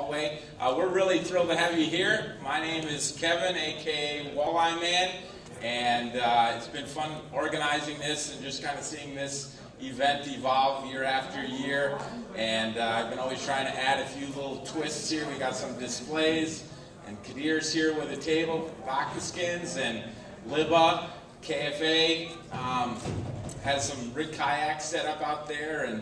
hallway. We're really thrilled to have you here. My name is Kevin, aka Walleye Man, and it's been fun organizing this and just kind of seeing this event evolve year after year. And I've been always trying to add a few little twists here. We got some displays, and Kadir's here with a table, vodka skins, and Libba, KFA, has some rig kayaks set up out there, and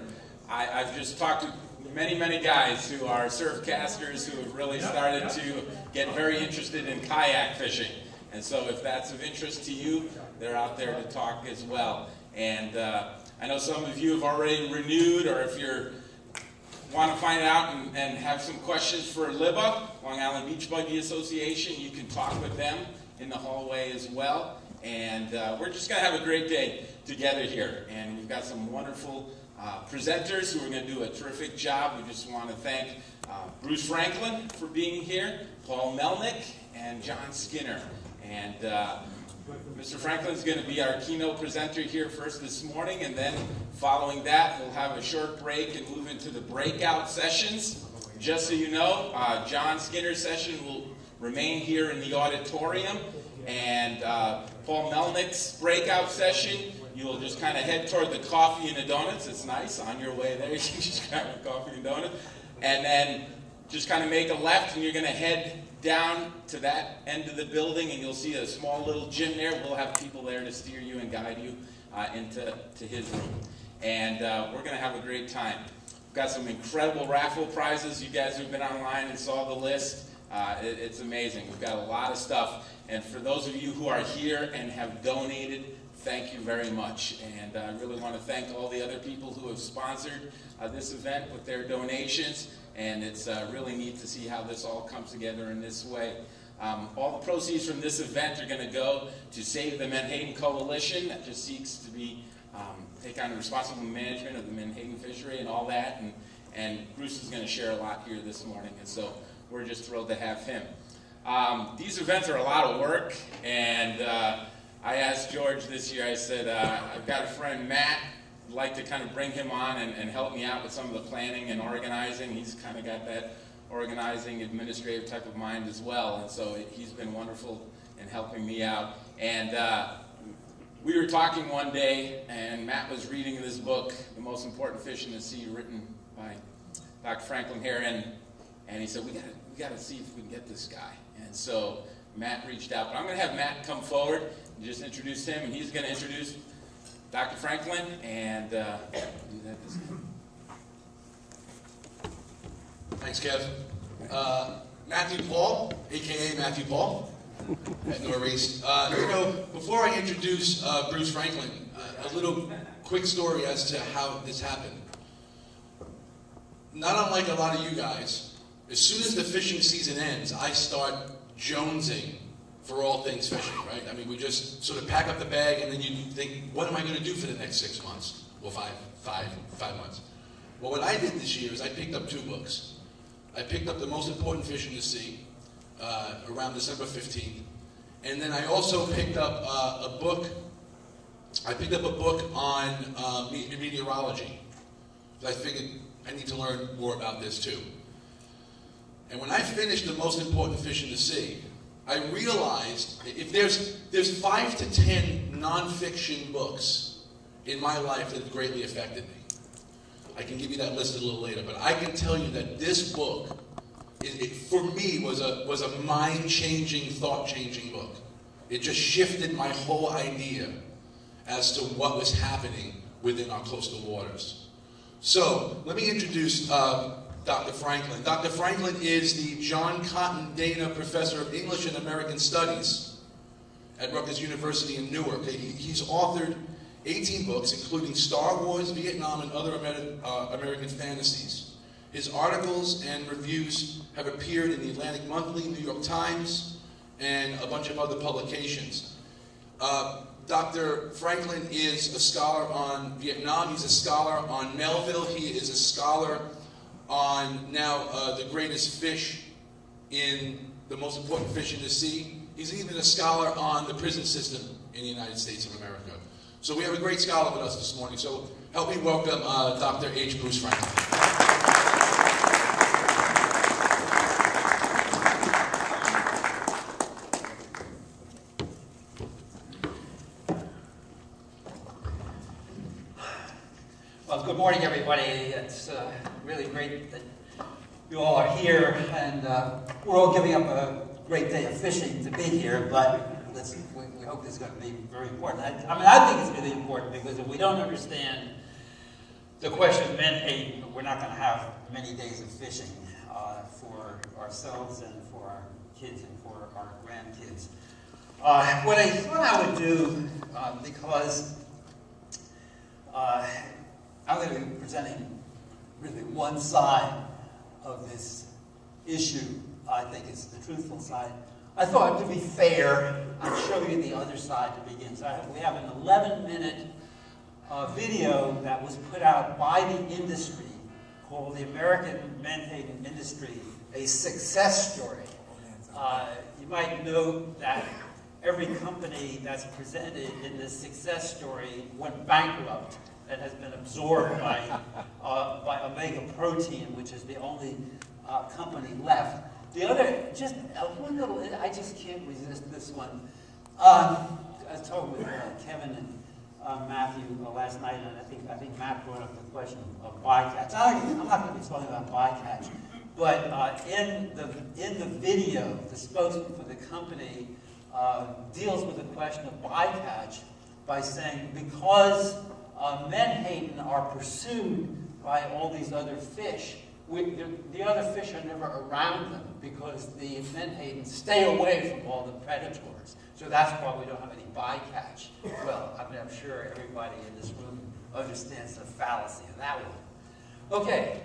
I've just talked to many guys who are surf casters who have really started to get very interested in kayak fishing. And so if that's of interest to you, they're out there to talk as well. And I know some of you have already renewed, or if you want to find out and have some questions for Libba, Long Island Beach Buggy Association, you can talk with them in the hallway as well. And we're just going to have a great day together here. And we've got some wonderful presenters who are going to do a terrific job. We just want to thank Bruce Franklin for being here, Paul Melnick, and John Skinner. And Mr. Franklin's going to be our keynote presenter here first this morning, and then following that, we'll have a short break and move into the breakout sessions. Just so you know, John Skinner's session will remain here in the auditorium, and Paul Melnick's breakout session, you'll just kind of head toward the coffee and the donuts. It's nice. On your way there, you can just grab a coffee and donut. And then just kind of make a left, and you're going to head down to that end of the building, and you'll see a small little gym there. We'll have people there to steer you and guide you into his room. And we're going to have a great time. We've got some incredible raffle prizes. You guys who've been online and saw the list, it's amazing. We've got a lot of stuff. And for those of you who are here and have donated, thank you very much. And I really want to thank all the other people who have sponsored this event with their donations. And it's really neat to see how this all comes together in this way. All the proceeds from this event are going to go to Save the Menhaden Coalition that just seeks to take on the responsible management of the Menhaden fishery and all that. And Bruce is going to share a lot here this morning. And so we're just thrilled to have him. These events are a lot of work, and I asked George this year, I said, I've got a friend, Matt, I'd like to kind of bring him on and help me out with some of the planning and organizing. He's kind of got that organizing, administrative type of mind as well, and so he's been wonderful in helping me out. And we were talking one day, and Matt was reading this book, The Most Important Fish in the Sea, written by Dr. Franklin here, and he said, we got to see if we can get this guy. And so Matt reached out, but I'm going to have Matt come forward and just introduce him, and he's going to introduce Dr. Franklin, and do that this time. Thanks, Kev. Matthew Paul, a.k.a. Matthew Paul, at Noreast. Before I introduce Bruce Franklin, a little quick story as to how this happened. Not unlike a lot of you guys, as soon as the fishing season ends, I start jonesing for all things fishing, right? I mean, we just sort of pack up the bag, and then you think, what am I going to do for the next 6 months? Well, five months. Well, what I did this year is I picked up 2 books. I picked up The Most Important Fish in the Sea around December 15th, and then I also picked up a book. I picked up a book on meteorology. I figured I need to learn more about this too. And when I finished The Most Important Fish in the Sea, I realized if there's 5 to 10 nonfiction books in my life that have greatly affected me. I can give you that list a little later, but I can tell you that this book, for me, was a mind-changing, thought-changing book. It just shifted my whole idea as to what was happening within our coastal waters. So let me introduce Dr. Franklin. Dr. Franklin is the John Cotton Dana Professor of English and American Studies at Rutgers University in Newark. He's authored 18 books, including Star Wars, Vietnam, and other American fantasies. His articles and reviews have appeared in the Atlantic Monthly, New York Times, and a bunch of other publications. Dr. Franklin is a scholar on Vietnam. He's a scholar on Melville. He is a scholar on now the greatest fish in The Most Important Fish in the Sea. He's even a scholar on the prison system in the United States of America. So we have a great scholar with us this morning. So help me welcome Dr. H. Bruce Franklin. morning, everybody. It's really great that you all are here, and we're all giving up a great day of fishing to be here, but we hope this is going to be very important. I think it's really important because if we don't understand the question of Menhaden, we're not going to have many days of fishing for ourselves and for our kids and for our grandkids. What I thought I would do, because I'm going to be presenting really one side of this issue. I think it's the truthful side. I thought, to be fair, I'd show you the other side to begin. So we have an 11-minute video that was put out by the industry called The American Menhaden Industry, a Success Story. You might note that every company that's presented in this success story went bankrupt and has been absorbed by Omega Protein, which is the only company left. The other, just one little, I just can't resist this one. I was talking with Kevin and Matthew last night, and I think Matt brought up the question of bycatch. I'm not going to be talking about bycatch, but in the video, the spokesman for the company deals with the question of bycatch by saying, because Menhaden are pursued by all these other fish, the other fish are never around them because the Menhaden stay away from all the predators. So that's why we don't have any bycatch. Well, I mean, I'm sure everybody in this room understands the fallacy of that one. Okay.